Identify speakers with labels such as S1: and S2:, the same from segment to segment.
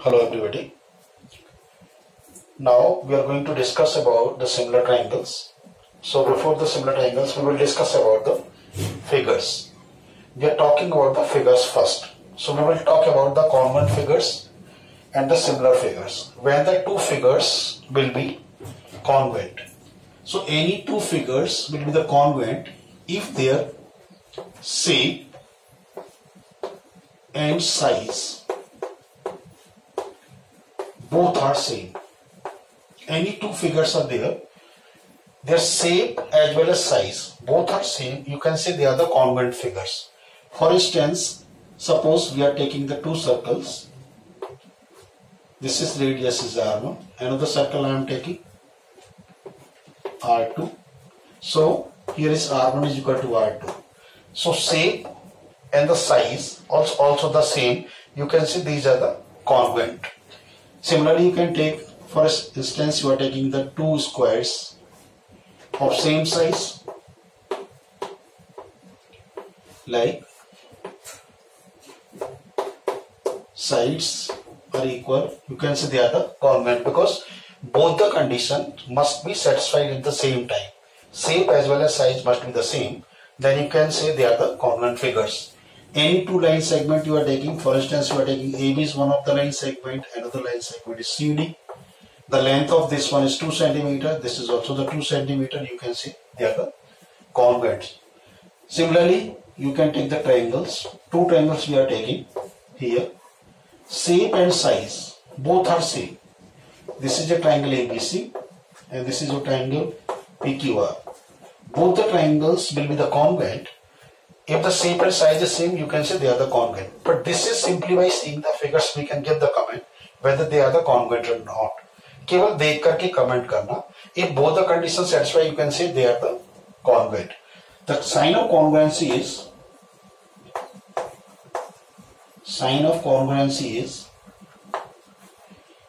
S1: Hello everybody. Now we are going to discuss about the similar triangles. So before the similar triangles, we will discuss about the figures. We are talking about the figures first. So we will talk about the congruent figures and the similar figures. When the two figures will be congruent. So any two figures will be the congruent if their shape and size both are same. Any two figures are there, their shape as well as size both are same. You can say they are the congruent figures. For instance, suppose we are taking the two circles. This is radius is R1. Another circle I am taking R2. So here is R1 is equal to R2. So shape and the size also the same. You can see these are the congruent. Similarly, you can take, for instance, you are taking the two squares of same size, like sides are equal. You can say they are the congruent because both the conditions must be satisfied at the same time. Shape as well as size must be the same. Then you can say they are the congruent figures. Any two line segment you are taking, for instance, you are taking AB is one of the line segment, another line segment is CD. The length of this one is 2 cm, this is also the 2 cm. You can see they are the congruent. Similarly, you can take the triangles. Two triangles we are taking here. Shape and size both are same. This is a triangle ABC and this is a triangle PQR. Both the triangles will be the congruent. If the shape and size is same, you can say they are the congruent. But this is simply by seeing the figures we can give the comment whether they are the congruent or not. केवल देख करके comment करना. If both the conditions satisfy, you can say they are the congruent. The sign of congruency is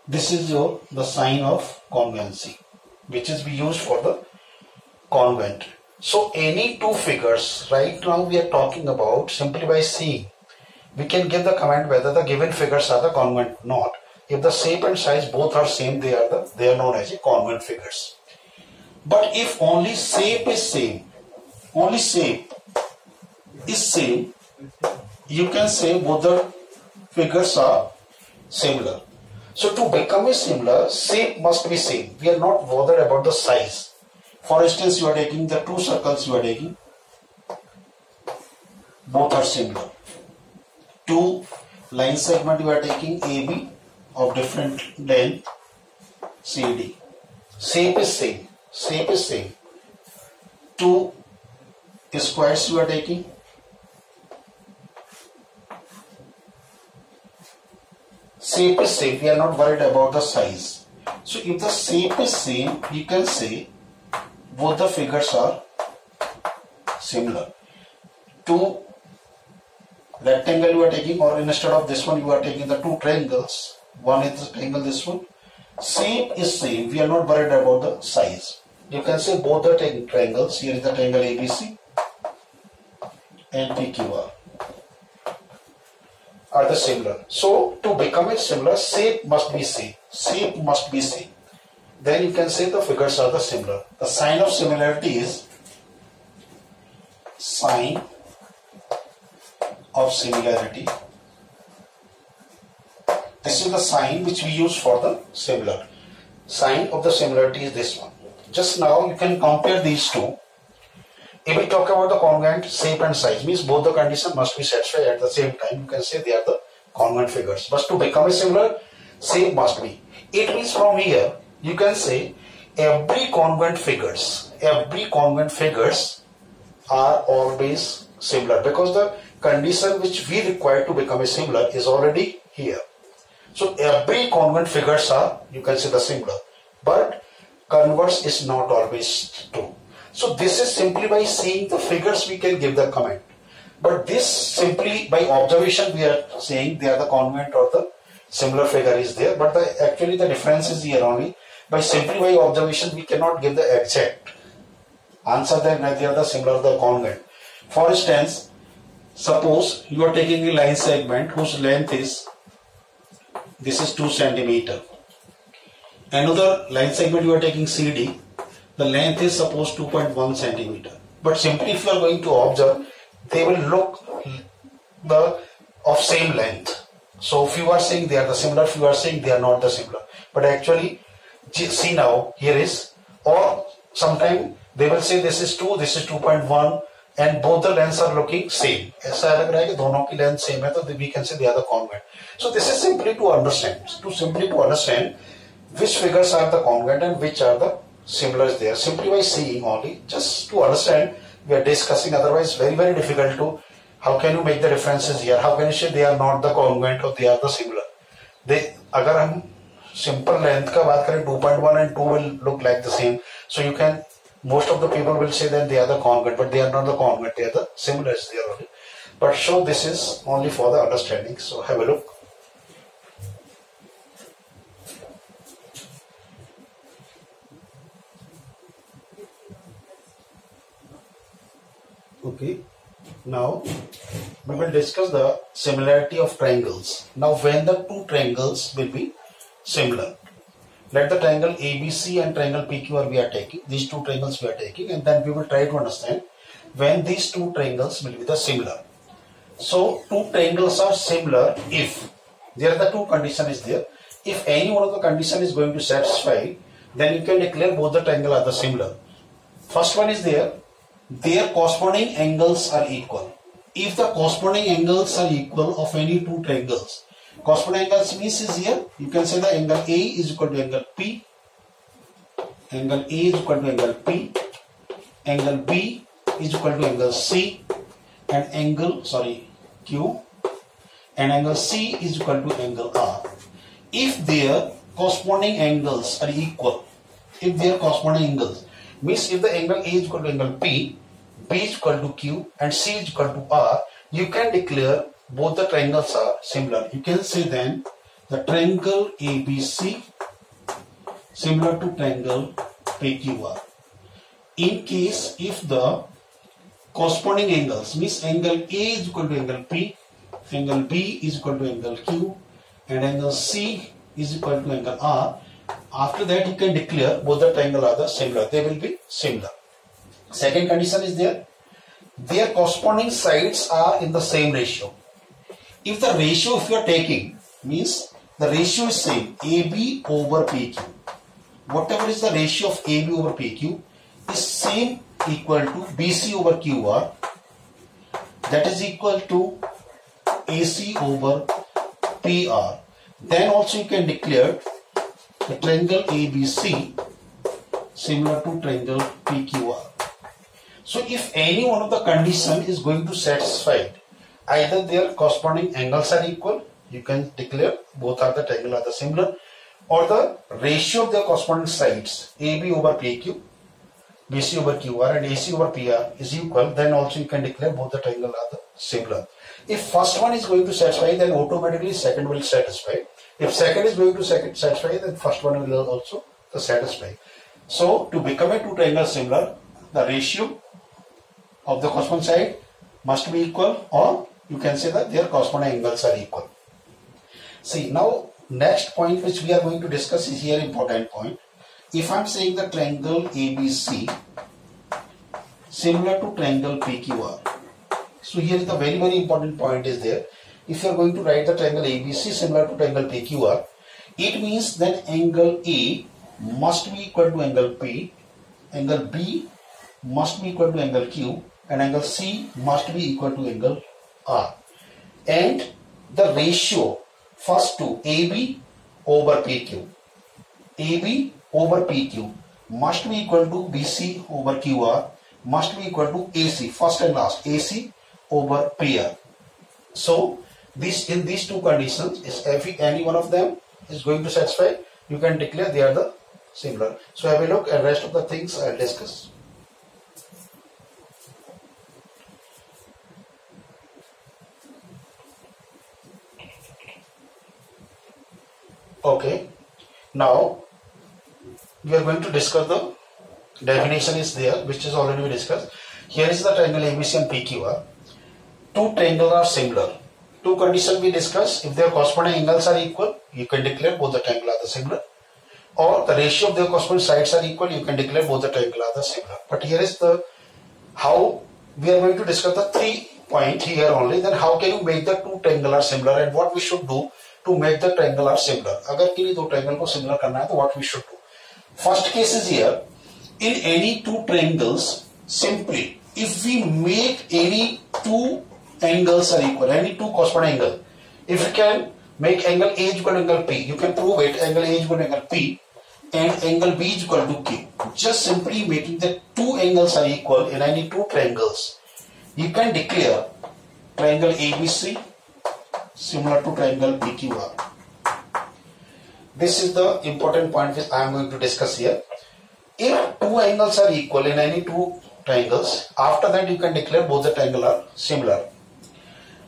S1: this is the sign of congruency, which is we use for the congruent. So any two figures, right now we are talking about simply by seeing, we can give the comment whether the given figures are the congruent or not. If the shape and size both are same, they are known as a congruent figures. But if only shape is same, you can say both the figures are similar. So to become a similar, shape must be same. We are not bothered about the size. For instance, you are taking the two circles you are taking, both are similar. Two line segment you are taking AB of different length, CD. Shape is same. Two squares you are taking, shape is same. We are not worried about the size. So if the shape is same, you can say both the figures are similar. Two rectangle you are taking, or instead of this one you are taking the two triangles. One is the triangle, this one. Shape is same. We are not worried about the size. You can say both the triangles. Here is the triangle ABC and PQR are the similar. So to become it similar, shape must be same. Then you can say the figures are the similar. The sign of similarity is sign of similarity. This is the sign which we use for the similar. Sign of the similarity is this one. Just now you can compare these two. If we talk about the congruent, shape and size means both the conditions must be satisfied at the same time. You can say they are the congruent figures. But to become a similar, shape must be. It means from here you can say every congruent figures are always similar because the condition which we require to become a similar is already here. So every congruent figures are, you can say, the similar, but converse is not always true. So this is simply by seeing the figures we can give the comment. But this simply by observation we are saying they are the congruent or the similar figure is there. But actually the difference is here only. By simply by observation we cannot give the exact answer that they are the similar or the congruent. For instance, suppose you are taking a line segment whose length is this is 2 centimeter. Another line segment you are taking CD, the length is suppose 2.1 centimeter. But simply if you are going to observe, they will look of same length. So if you are saying they are the similar, if you are saying they are not the similar. But actually, see now, here is, or sometime they will say this is 2, this is 2.1, and both the lengths are looking same. ऐसा लग रहा है कि दोनों की length same है, तो we can say they are the congruent. So this is simply to understand, which figures are the congruent and which are the similars there. Simply by seeing only, just to understand, we are discussing. Otherwise, very very difficult to. How can you make the differences here? How can you say they are not the congruent or they are the similar? अगर हम simple length का बात करें, 2.1 and 2 will look like the same. So you can, most of the people will say that they are the congruent, but they are not the congruent. They are the similars there only. But so this is only for the understanding. So have a look. Okay. Now we will discuss the similarity of triangles. Now when the two triangles will be similar, let the triangle ABC and triangle PQR we are taking, these two triangles we are taking, and then we will try to understand when these two triangles will be the similar. So two triangles are similar if there are the two condition is there. If any one of the condition is going to satisfy, then you can declare both the triangle are the similar. First one is there, their corresponding angles are equal. If the corresponding angles are equal of any two triangles, corresponding angles means is here, you can say the angle A is equal to angle P, angle A is equal to angle P, angle B is equal to angle C, and angle Q, and angle C is equal to angle R. If their corresponding angles are equal, if their corresponding angles means if the angle A is equal to angle P, B is equal to Q, and C is equal to R, you can declare both the triangles are similar. You can say then the triangle ABC similar to triangle PQR. In case if the corresponding angles means angle A is equal to angle P, angle B is equal to angle Q, and angle C is equal to angle R, after that you can declare both the triangle are the similar. They will be similar. Second condition is there, their corresponding sides are in the same ratio. If the ratio if you are taking means the ratio is same, AB over PQ. Whatever is the ratio of AB over PQ is same equal to BC over QR, that is equal to AC over PR. Then also you can declare the triangle ABC similar to triangle PQR. So if any one of the condition is going to satisfy, either their corresponding angles are equal, you can declare both are the triangle are the similar, or the ratio of their corresponding sides AB over PQ, BC over QR, and AC over PR is equal, then also you can declare both the triangle are the similar. If first one is going to satisfy, then automatically second will satisfy. If second is going to satisfy, then first one will also satisfy. So to become a two triangle similar, the ratio of the corresponding side must be equal, or you can say that their corresponding angles are equal. See, now next point which we are going to discuss is here important point. If I am saying the triangle ABC similar to triangle PQR, so here is the very very important point is there. If you are going to write the triangle ABC similar to triangle PQR, it means that angle A must be equal to angle P, angle B must be equal to angle Q, and angle C must be equal to angle R. And the ratio first to AB over PQ, AB over PQ must be equal to BC over QR, must be equal to AC, first and last, AC over PR. So this in these two conditions, if any one of them is going to satisfy, you can declare they are the similar. So have a look at rest of the things I'll discuss. Okay, now we are going to discuss the definition is there, which is already we discussed. Here is the triangle ABC and PQR. Two triangles are similar Two conditions we discussed. If their corresponding angles are equal, you can declare both the triangle are the similar. Or the ratio of their corresponding sides are equal, you can declare both the triangle are the similar. But here is the how we are going to discuss the 3 point here only. Then how can you make the two triangle are similar and what we should do to make the triangle are similar. अगर किन्हीं दो triangle को similar करना है तो what we should do. First case is here. In any two triangles, simply if we make any two angles are equal, any two corresponding angle, if you can make angle A is equal to angle P, you can prove it. Angle A is equal to angle P and angle B is equal to Q. Just simply making the two angles are equal in any two triangles, you can declare triangle ABC similar to triangle PQR. This is the important point which I am going to discuss here. If two angles are equal in any two triangles, after that you can declare both the triangle are similar.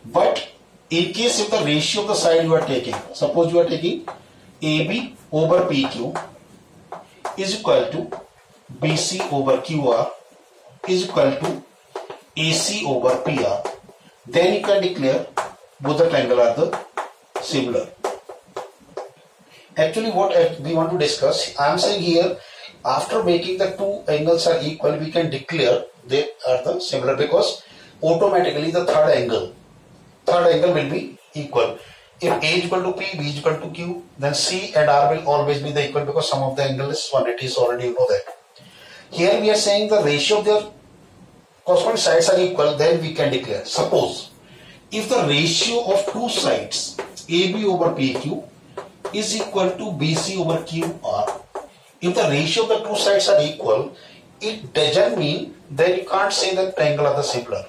S1: But in case if the ratio of the side you are taking, suppose you are taking AB over PQ is equal to BC over QR is equal to AC over PR, then you can declare both the triangle are the similar. Actually what we want to discuss, I am saying here, after making the two angles are equal, we can declare they are the similar because automatically the third angle will be equal. If A is equal to P, B is equal to Q, then C and R will always be the equal because sum of the angle is 180 is already you know that. Here we are saying the ratio of their corresponding sides are equal, then we can declare. Suppose if the ratio of two sides AB over PQ is equal to BC over QR, if the ratio of the two sides are equal, it doesn't mean then you can't say that triangle are the similar.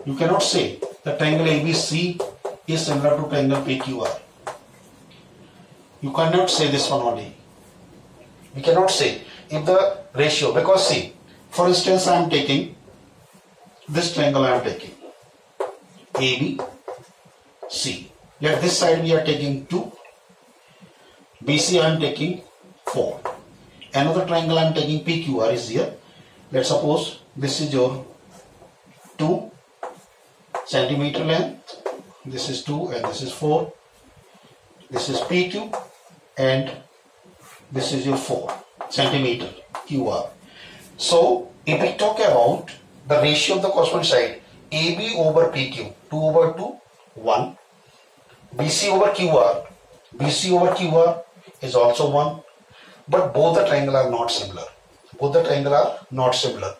S1: You cannot say the triangle ABC is similar to triangle PQR. You cannot say this one only. We cannot say if the ratio, because see, for instance I am taking this triangle, I am taking ABC. Let this side we are taking 2, BC I am taking 4. Another triangle I am taking PQR is here. Let's suppose this is your 2 centimeter length, this is 2 and this is 4. This is PQ and this is your 4 centimeter QR. So if we talk about the ratio of the corresponding side, AB over PQ, 2 over 2, 1. BC over QR is also 1. But both the triangle are not similar. Both the triangle are not similar.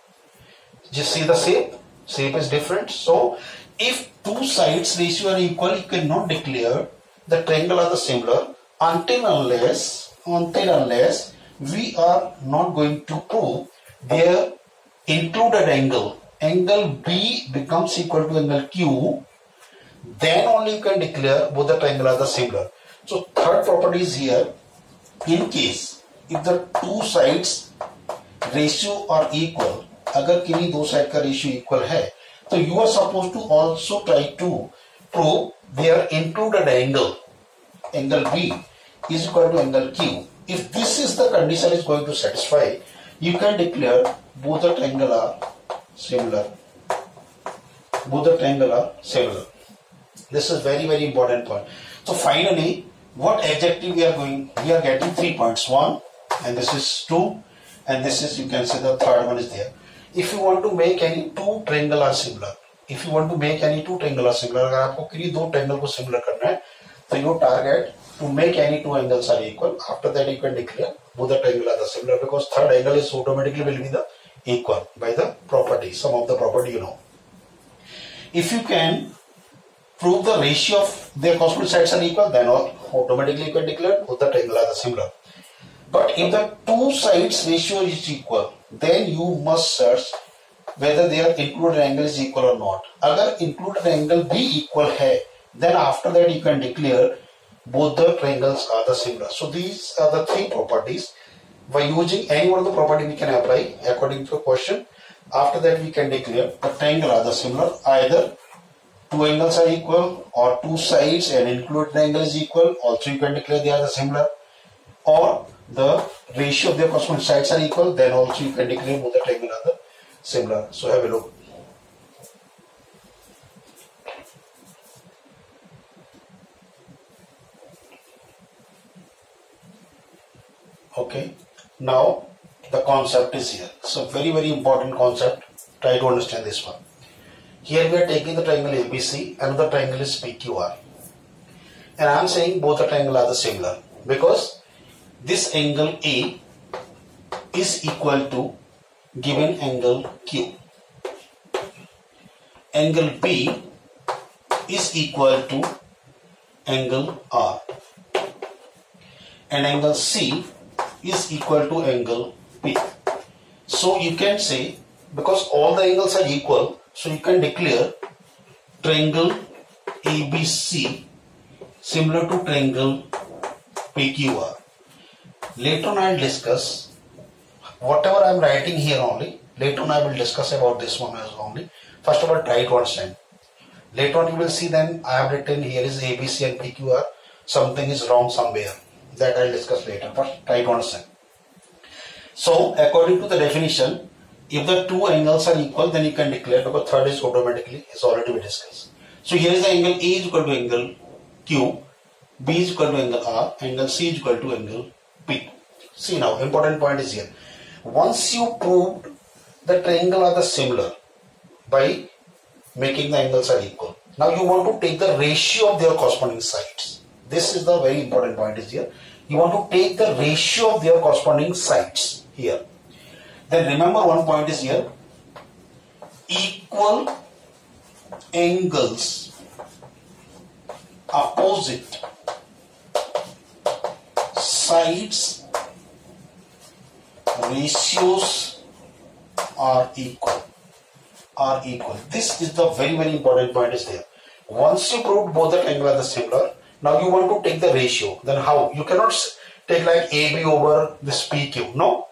S1: Just see the shape. Shape is different. So if two sides ratio are equal, you cannot declare the triangle are the similar until unless we are not going to prove their included angle B becomes equal to angle Q, then only you can declare both the triangle are the similar. So third property is here. In case if the two sides ratio are equal, अगर किन्हीं दो side का ratio equal है, तो you are supposed to also try to prove their included angle B is equal to angle Q. If this is the condition is going to satisfy, you can declare both the triangle are similar. Both the triangle are similar. This is very, very important point. So finally, what exactly we are getting 3 points. 1 and this is 2 and this is, you can say the third one is there. If you want to make any two triangle are similar, अगर आपको किन्हीं दो triangle को similar करना है, तो your target to make any two angles are equal. After that you can declare both the triangle are the similar because third angle is automatically will be the equal by the property, some of the property you know. If you can prove the ratio of their corresponding sides are equal, then automatically you can declare both the triangle are the similar. But if the two sides ratio is equal, then you must search whether their included angle is equal or not. अगर included angle be equal है, then after that you can declare both the triangles are the similar. So these are the 3 properties. By using any one of the property we can apply according to the question. After that we can declare the triangle are the similar. Either two angles are equal or two sides and included angle is equal. Also you can declare they are the similar. Or the ratio of their corresponding sides are equal. Then also you can declare both the triangle are the similar. So have a look. Okay. Now the concept is here. So very important concept. Try to understand this one. Here we are taking the triangle ABC, another triangle is PQR. And I am saying both the triangles are the similar because this angle A is equal to given angle Q. Angle B is equal to angle R. And angle C is equal to angle P. So you can say, because all the angles are equal, so you can declare triangle ABC similar to triangle PQR. Later on I will discuss whatever I am writing here only. Later on I will discuss about this one as only. First of all, try to understand. Later on you will see then I have written here is ABC and PQR. Something is wrong somewhere. That I will discuss later. First try to understand. So according to the definition, if the two angles are equal, then you can declare, because third is automatically is already we discussed. So here is the angle A is equal to angle Q, B is equal to angle R, angle C is equal to angle P. See now, important point is here. Once you proved the triangle are the similar by making the angles are equal, now you want to take the ratio of their corresponding sides. This is the very important point is here. You want to take the ratio of their corresponding sides here. Then remember one point is here, equal angles opposite sides ratios are equal. This is the very important point is there. Once you proved both the angles are the similar, now you want to take the ratio. Then how? You cannot take like AB over this PQ. No.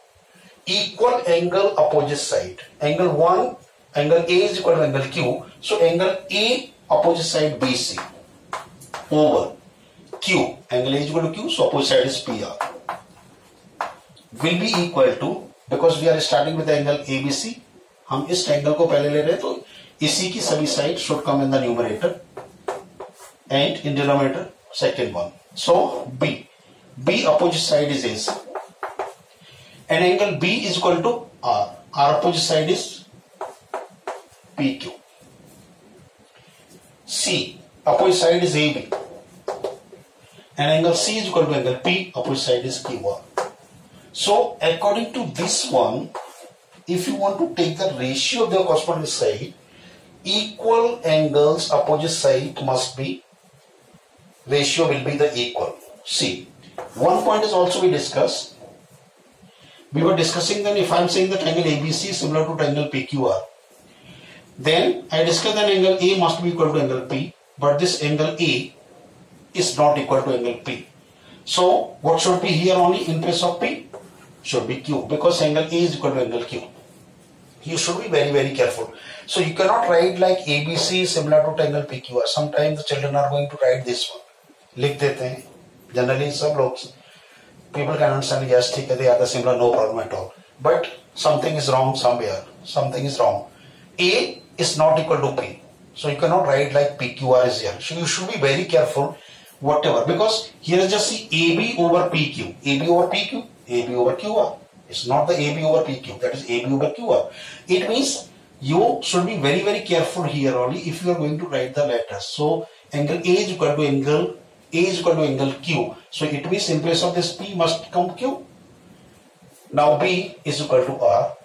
S1: Equal angle opposite side. Angle 1, angle A is equal to angle Q. So angle A opposite side BC over Q. Angle A is equal to Q. So opposite side is PR. Will be equal to, because we are starting with the angle ABC. हम इस triangle को पहले ले रहे हैं, तो इसी की सभी side should come in the numerator and in denominator second one. So B opposite side is AC. And angle B is equal to R. R opposite side is PQ. C opposite side is AB. And angle C is equal to angle P. Opposite side is QR. So according to this one, if you want to take the ratio of the corresponding side, equal angles opposite side must be, ratio will be the equal. See, one point is also we discussed. We were discussing then if I am saying the triangle ABC is similar to triangle PQR, then I discussed that angle A must be equal to angle P, but this angle A is not equal to angle P. So what should be here only in place of P? Should be Q, because angle A is equal to angle Q. You should be very careful. So you cannot write like ABC is similar to triangle PQR. Sometimes the children are going to write this one. लिख देते हैं. Generally सब लोग, people can understand, yes, ठीक है, they are the similar, no problem at all. But something is wrong somewhere. Something is wrong. A is not equal to P. So you cannot write like PQR is here. So you should be very careful whatever, because here is just see AB over PQ. AB over PQ, AB over QR. It's not the AB over PQ, that is AB over QR. It means you should be very careful here only if you are going to write the letters. So angle A is equal to angle A is equal to angle Q. So it means in place of this P must come Q. Now B is equal to R.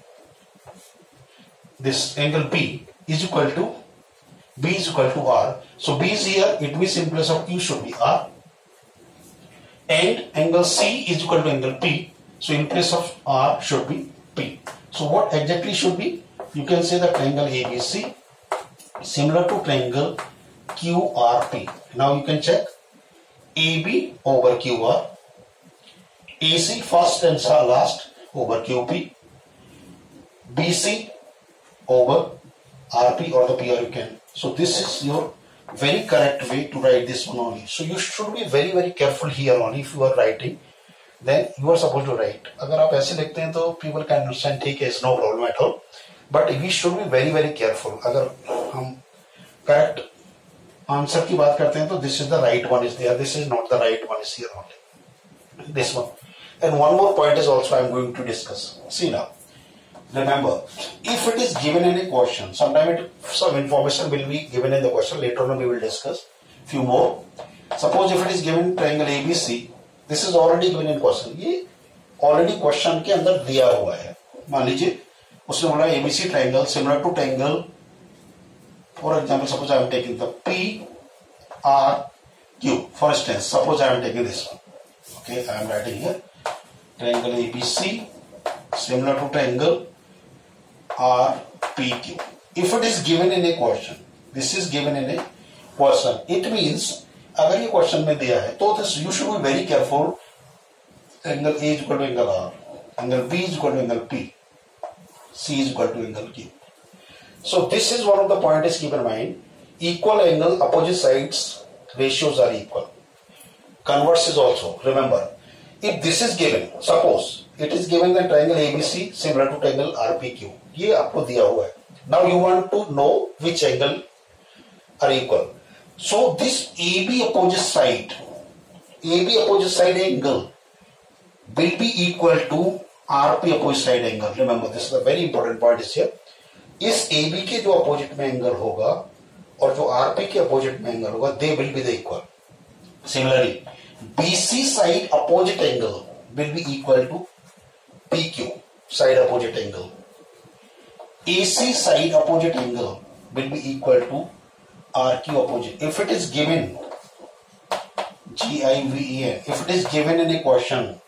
S1: This angle B is equal to R. So B is here, it means in place of Q should be R. And angle C is equal to angle P. So in place of R should be P. So what exactly should be? You can say the triangle ABC similar to triangle QRP. Now you can check AB over QR, AC first and last over QP, BC over RP or the PR you can. So this is your very correct way to write this one only. So you should be very careful here only if you are writing. Then you are supposed to write. अगर आप ऐसे लिखते हैं तो people can understand, ठीक है, it's no problem at all. But we should be very careful. अगर हम correct answer की बात करते हैं तो this is the right one is there. This is not the right one is here only. This one. And one more point is also I am going to discuss. See now, remember, if it is given in a question, sometimes some information will be given in the question. Later on we will discuss few more. Suppose if it is given triangle ABC, this is already given in question. ये already question के अंदर दिया हुआ है. मान लीजिए उसने बोला ABC triangle similar to triangle. For example, suppose I am taking the PRQ. For instance, suppose I am taking this one. Okay, I am writing here triangle ABC similar to triangle RPQ. If it is given in a question, this is given in a question. It means अगर ये question में दिया है तो this you should be very careful. Angle A is equal to angle R, angle B is equal to angle P, C is equal to angle Q. So this is one of the points keep in mind. Equal angle opposite sides ratios are equal. Converse is also, remember, if this is given, suppose it is given that triangle ABC similar to triangle RPQ, ये आपको दिया हुआ है. Now you want to know which angle are equal. So this AB opposite side angle will be equal to RP opposite side angle. Remember, this is a very important point is here. इस AB के जो opposite में angle होगा और जो RP के opposite में angle होगा, they will be the equal. Similarly, BC side opposite angle will be equal to PQ side opposite angle. AC side opposite angle will be equal to RQ opposite. If it is given GIVEN, if it is given in a question,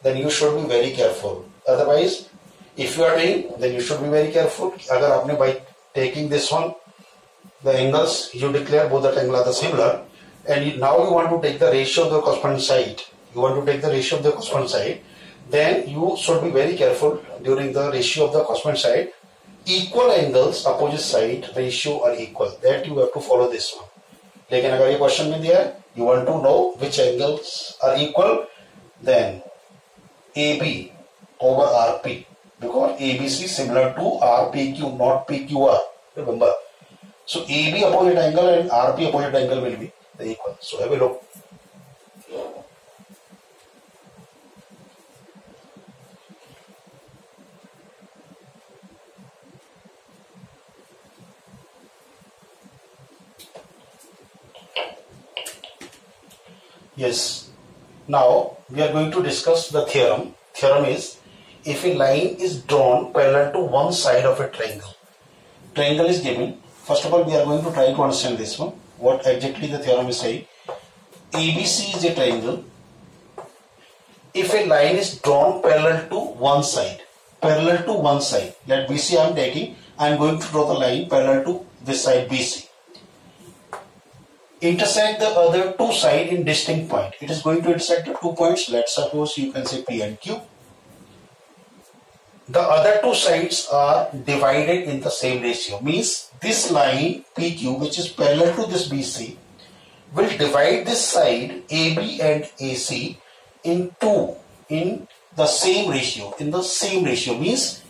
S1: then you should be very careful. Otherwise, if you are doing, then you should be very careful. अगर आपने by taking this one, the angles you declare both the angles are the similar, and now you want to take the ratio of the corresponding side. You want to take the ratio of the corresponding side. Then you should be very careful during the ratio of the corresponding side. Equal angles opposite side ratio are equal. That you have to follow this one. लेकिन अगर ये question में दिया है, you want to know which angles are equal, then AB over RP, because ABC similar to RPQ, not PQR. Remember, so AB opposite angle and RP opposite angle will be the equal. So have a look. Yes. Now we are going to discuss the theorem. Theorem is, if a line is drawn parallel to one side of a triangle. Triangle is given. First of all, we are going to try to understand this one. What exactly the theorem is saying. ABC is a triangle. If a line is drawn parallel to one side, let BC I am taking, I am going to draw the line parallel to this side BC. Intersect the other two sides in distinct point. It is going to intersect the 2 points. Let's suppose you can say P and Q. The other two sides are divided in the same ratio. Means this line PQ, which is parallel to this BC, will divide this side AB and AC in two in the same ratio. In the same ratio means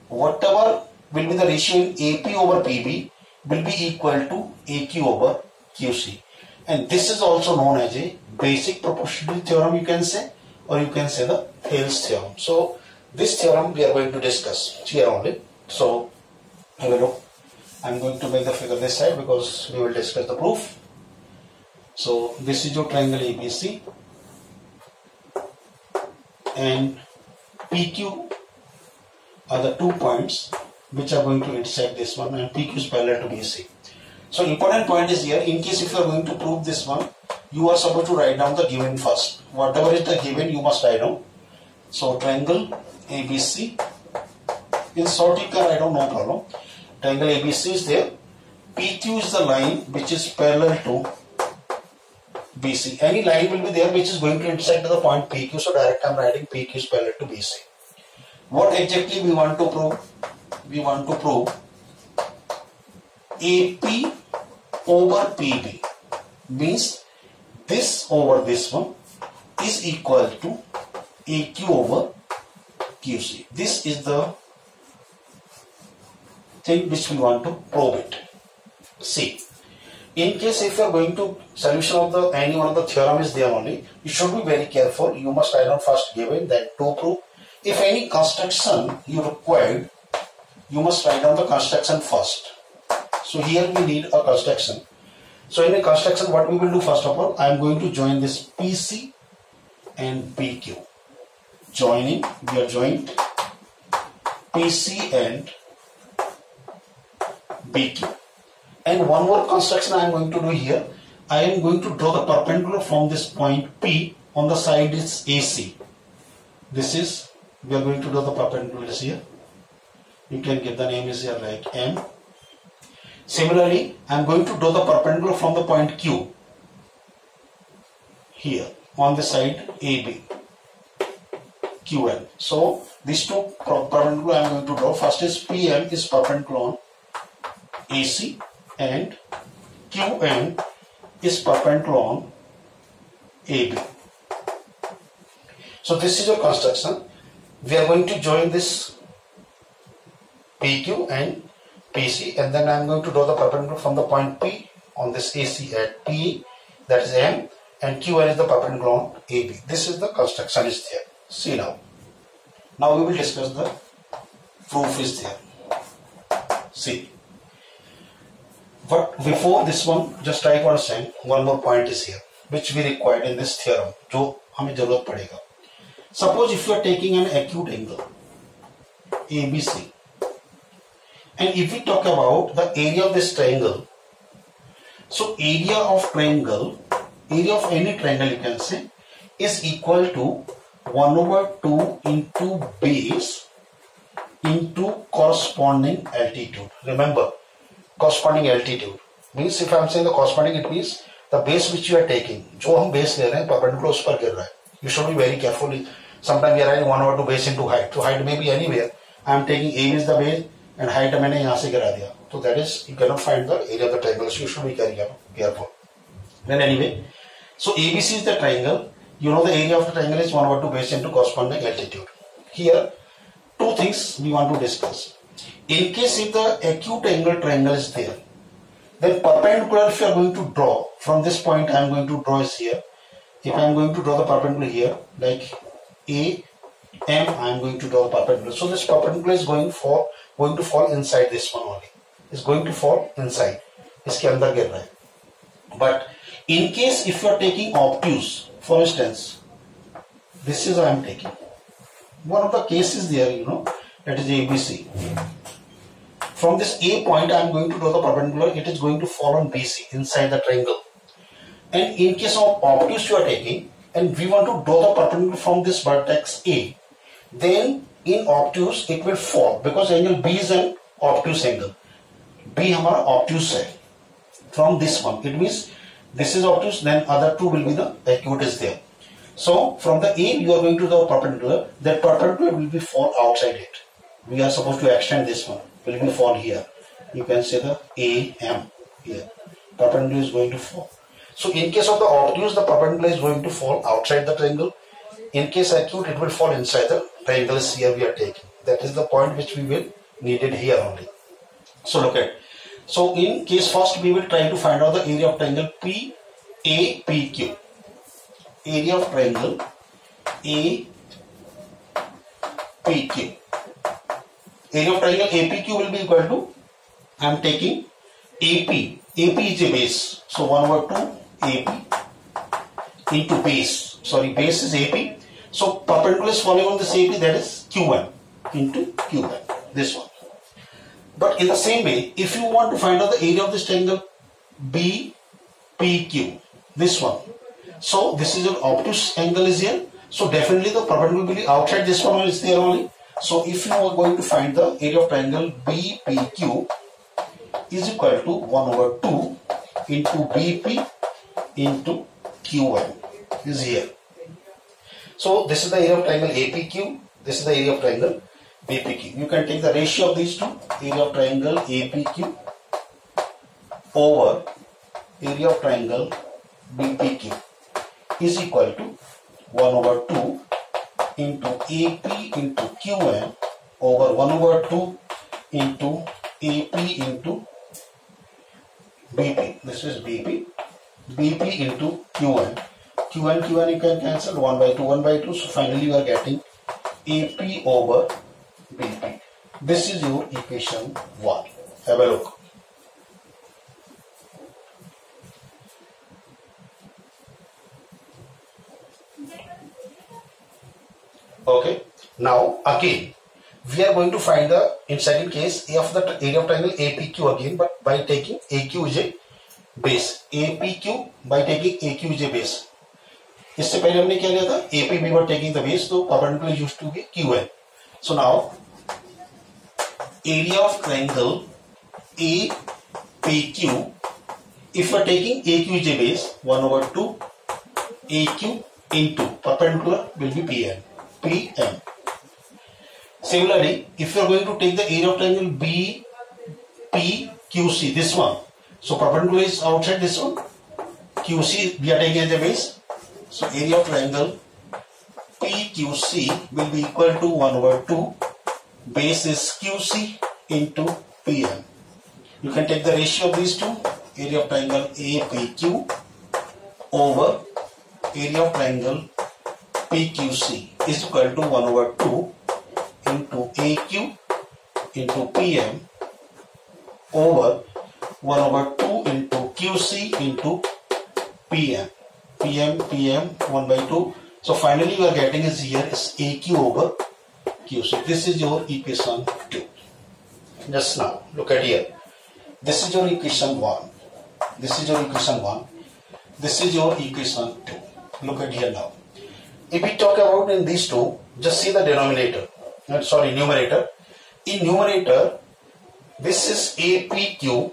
S1: whatever will be the ratio in AP over PB will be equal to AQ over QC, and this is also known as a basic proportionality theorem, you can say, or you can say the Thales theorem. So this theorem we are going to discuss here only. So have a look. I am going to make the figure this side because we will discuss the proof. So this is your triangle ABC and PQ are the 2 points which are going to intersect this one, and PQ is parallel to BC. So important point is here, in case if you are going to prove this one, you are supposed to write down the given first. Whatever is the given, you must write down. So triangle ABC, in short you can write down, no problem. Triangle ABC is there. PQ is the line which is parallel to BC. Any line will be there which is going to intersect the point PQ. So direct I am writing PQ is parallel to BC. What exactly we want to prove? We want to prove AP over PB means this over this one is equal to AQ over QC. This is the thing which we want to prove it. See, In case if you are going to solution of the any one of the theorem is there only, you should be very careful. You must write down first given, then to prove. If any construction you required, you must write down the construction first. So here we need a construction. So in a construction, what we will do first of all, I am going to join this PC and PQ. Joining, we are joined PC and PQ. And one more construction I am going to do here. I am going to draw the perpendicular from this point P on the side is AC. This is, we are going to draw the perpendicular here. You can give the name is here like M. Similarly, I am going to draw the perpendicular from the point Q here on the side AB, QN. So these two perpendicular I am going to draw. First is PM is perpendicular on AC and QN is perpendicular on AB. So this is your construction. We are going to join this PQ and PC, and then I am going to draw the perpendicular from the point P on this AC at P, that is M, and QN is the perpendicular on AB. This is the construction is there. See now. Now we will discuss the proof is there. See. But before this one, just try to understand one more point is here, which we required in this theorem, जो हमें जरूरत पड़ेगा. Suppose if you are taking an acute angle ABC, and if we talk about the area of this triangle, so area of triangle, area of any triangle you can say, is equal to 1/2 into base into corresponding altitude. Remember, corresponding altitude means if I am saying the corresponding, it means the base which you are taking. जो हम base ले रहे हैं perpendicular उस पर गिर रहा है. You should be very careful. Sometimes we are writing 1/2 base into height. So height may be anywhere. I am taking A is the base and height मैंने यहाँ से गिरा दिया. So that is you cannot find the area of the triangle. So you should be careful. Then anyway, so ABC is the triangle. You know the area of the triangle is 1/2 base into corresponding altitude. Here, two things we want to discuss. In case if the acute angle triangle is there, then perpendicular if you are going to draw from this point, I am going to draw is here. If I am going to draw the perpendicular here, like A, M, I am going to draw the perpendicular. So this perpendicular is going to fall inside this one only. It's going to fall inside. इसके अंदर गिर रहा है. But in case if you are taking obtuse, for instance, this is I am taking. One of the cases there, you know, that is ABC. From this A point, I am going to draw the perpendicular. It is going to fall on BC inside the triangle. And in case of obtuse you are taking, and we want to draw the perpendicular from this vertex A, then in obtuse it will fall because angle B is an obtuse angle. B हमारा obtuse है from this one. It means this is obtuse, then other two will be the acute is there. So from the A you are going to the perpendicular. That perpendicular will be fall outside it. We are supposed to extend this one. Will be fall here. You can say the AM here. Perpendicular is going to fall. So in case of the obtuse, the perpendicular is going to fall outside the triangle. In case acute, it will fall inside the triangle here we are taking. That is the point which we will need it here only. So look at. So in case first we will try to find out the area of triangle PAPQ. Area of triangle APQ. Area of triangle APQ will be equal to, I am taking AP. AP is a base. So 1/2 AP into base. Sorry, base is AP. So perpendicular is falling on this AP, that is Q1 into Q1. This one. But in the same way, if you want to find out the area of this triangle BPQ, this one. So this is an obtuse angle is here. So definitely the perpendicular will be outside this one is there only. So if you are going to find the area of triangle BPQ is equal to 1/2 into BP into Q1 is here. So this is the area of triangle APQ. This is the area of triangle BPQ. You can take the ratio of these two. Area of triangle APQ over area of triangle BPQ is equal to 1/2 into AP into QN over 1/2 into AP into BP. This is BP. BP into Q1. Q1 you can cancel 1 by 2, 1 by 2. So finally you are getting AP over BP. This is your equation 1. Have a look. Okay. Now again we are going to find the, in second case, A of the area of triangle APQ again, but by taking AQ is a base. APQ by taking AQ is a base. इससे पहले हमने क्या लिया था, AP we were taking the base, so perpendicular used to be QN. So now area of triangle APQ, if we are taking AQ is a base, 1 over 2 AQ into perpendicular will be PN. PM. Similarly, if you are going to take the area of triangle BPQC, this one, so perpendicular is outside this one, QC we are taking as a base, so area of triangle PQC will be equal to 1 over 2, base is QC into PM. You can take the ratio of these two, area of triangle APQ over area of triangle PQC is equal to 1 over 2 into AQ into PM over 1 over 2 into QC into PM. PM 1 by 2. So finally you are getting is here is AQ over QC. This is your equation 2. Just now look at here. This is your equation 1. This is your equation 1. This is your equation 2. Look at here now. If we talk about in these two, just see the denominator. Sorry, numerator. In numerator, this is APQ.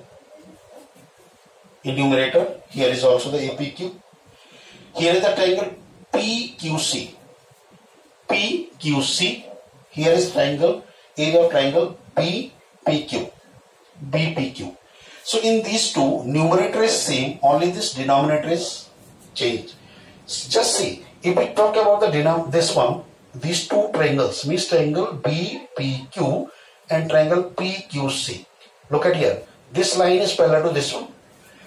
S1: In numerator, here is also the APQ. Here is the triangle PQC. PQC. Here is triangle, area of triangle BPQ. BPQ. So in these two, numerator is same, only this denominator is changed. Just see, if we talk about the this one, these two triangles, means triangle BPQ and triangle PQC. Look at here. This line is parallel to this one.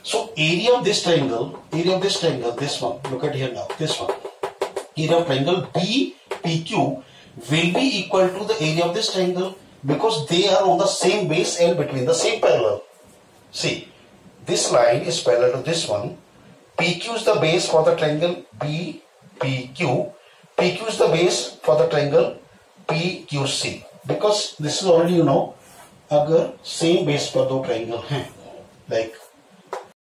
S1: So area of this triangle, this one. Look at here now. This one. Area of triangle BPQ will be equal to the area of this triangle because they are on the same base and between the same parallel. See, this line is parallel to this one. PQ is the base for the triangle BPQ. PQ is the base for the triangle PQC. Because this is already you know, अगर same base पर दो triangle हैं, like